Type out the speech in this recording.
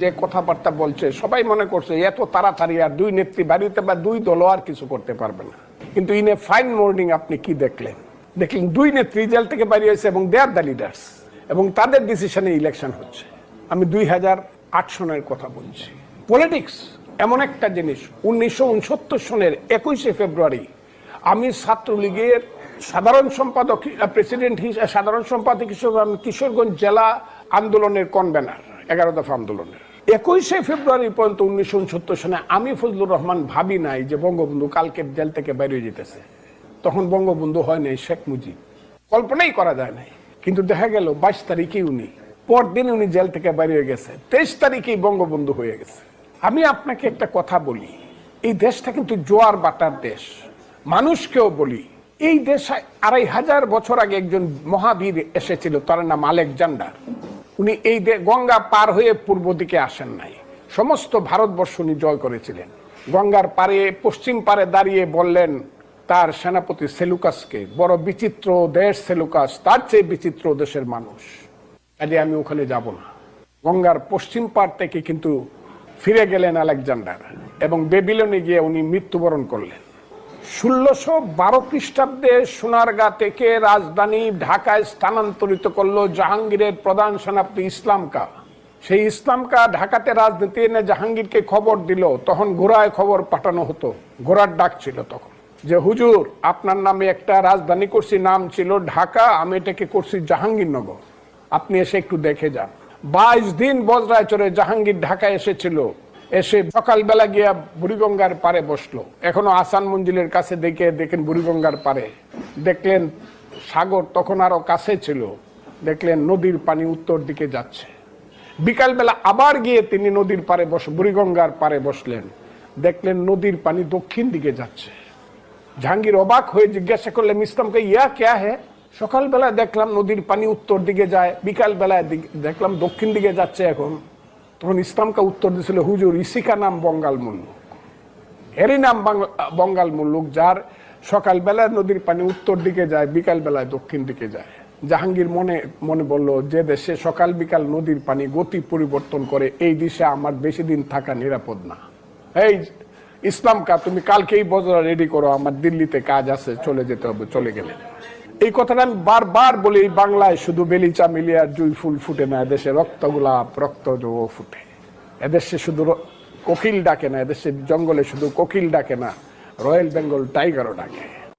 যে কথাবার্তা বলছে সবাই মনে করছে এত তাড়াতাড়ি আর দুই নেত্রী বাড়িতে বা দুই দল আর কিছু করতে পারবে না। কিন্তু ইন এ ফাইন মর্নিং আপনি কি দেখলেন? দেখলেন দুই নেত্রী জেল থেকে বেরিয়ে হয়েছে এবং দে আর দ্য লিডার্স, এবং তাদের ডিসিশনে ইলেকশন হচ্ছে। আমি 2008 সনের কথা বলছি। পলিটিক্স এমন একটা জিনিস, 1969 সনের 21শে ফেব্রুয়ারি আমি ছাত্রলীগের সাধারণ সম্পাদক সাধারণ সম্পাদক হিসেবে আমি কিশোরগঞ্জ জেলা আন্দোলনের কনভেনার 11 দফা আন্দোলনের 21শে ফেব্রুয়ারি পর্যন্ত 1969 সনে আমি ফজলুর রহমান ভাবি নাই যে বঙ্গবন্ধু কালকে জেল থেকে বেরিয়ে যেতেছে। তখন বঙ্গবন্ধু হয় নাই, শেখ মুজিব, কল্পনাই করা যায় নাই। কিন্তু দেখা গেল 22 তারিখে উনি পরদিন উনি জেল থেকে বেরিয়ে গেছে, 23 তারিখেই বঙ্গবন্ধু হয়ে গেছে। আমি আপনাকে একটা কথা বলি, এই দেশটা কিন্তু জোয়ার বাটার দেশ। মানুষকেও বলি, এই দেশে 2500 বছর আগে একজন মহাবীর এসেছিল, তার নাম আলেকজান্ডার। উনি এই গঙ্গা পার হয়ে পূর্ব দিকে আসেন নাই, সমস্ত ভারতবর্ষ উনি জয় করেছিলেন। গঙ্গার পারে পশ্চিম পারে দাঁড়িয়ে বললেন তার সেনাপতি সেলুকাসকে, বড় বিচিত্র দেশ সেলুকাস, তার চেয়ে বিচিত্র দেশের মানুষ, কাজে আমি ওখানে যাব না। গঙ্গার পশ্চিম পার থেকে কিন্তু ফিরে গেলেন আলেকজান্ডার এবং বেবিলনে গিয়ে উনি মৃত্যুবরণ করলেন। 1612 খ্রিস্টাব্দে সোনারগাঁ থেকে রাজধানী ঢাকায় স্থানান্তরিত করলো জাহাঙ্গীরের প্রধান সেনাপতি ইসলাম খাঁ। সেই ইসলাম খাঁ ঢাকাতে রাজনীতি এনে জাহাঙ্গীরকে খবর দিল। তখন ঘোড়ায় খবর পাঠানো হতো, ঘোড়ার ডাক ছিল তখন, যে হুজুর আপনার নামে একটা রাজধানী করছি, নাম ছিল ঢাকা, আমি এটাকে করছি জাহাঙ্গীরনগর, আপনি এসে একটু দেখে যান। 22 দিন বজরায় চড়ে জাহাঙ্গীর ঢাকায় এসেছিল। এসে সকালবেলা গিয়া বুড়িগঙ্গার পারে বসলো। এখনো আসান মঞ্জিলের কাছে দেখেন বুড়িগঙ্গার পারে দেখলেন সাগর তখন আরো কাছে ছিল, দেখলেন নদীর পানি উত্তর দিকে যাচ্ছে। বিকালবেলা আবার গিয়ে তিনি নদীর পারে বুড়িগঙ্গার পারে বসলেন, দেখলেন নদীর পানি দক্ষিণ দিকে যাচ্ছে। জাহাঙ্গীর অবাক হয়ে জিজ্ঞাসা করলেন ইসলামকে, ইয়া ক্যা হ্যাঁ? সকালবেলা দেখলাম নদীর পানি উত্তর দিকে যায়, বিকালবেলায় দেখলাম দক্ষিণ দিকে যাচ্ছে এখন। তখন ইসলামকে উত্তর দিয়েছিল, হুজুর ইসিকা নাম বঙ্গাল মুল্লুক, এরই নাম বঙ্গাল মুল্লুক, যার সকালবেলায় নদীর পানি উত্তর দিকে যায়, বিকালবেলায় দক্ষিণ দিকে যায়। জাহাঙ্গীর মনে মনে বলল, যে দেশে সকাল বিকাল নদীর পানি গতি পরিবর্তন করে, এই দেশে আমার বেশি দিন থাকা নিরাপদ না। এই ইসলাম কা, তুমি কালকেই বজরা রেডি করো, আমার দিল্লিতে কাজ আছে, চলে যেতে হবে। চলে গেলেন। এই কথাটা আমি বারবার বলি, বাংলায় শুধু বেলিচা মিলিয়ার জুই ফুল ফুটে না, এদেশে রক্ত গোলাপ রক্ত ফুটে। এদেশে শুধু কোকিল ডাকে না, এদেশে জঙ্গলে শুধু কোকিল ডাকে না, রয়্যাল বেঙ্গল টাইগারও ডাকে।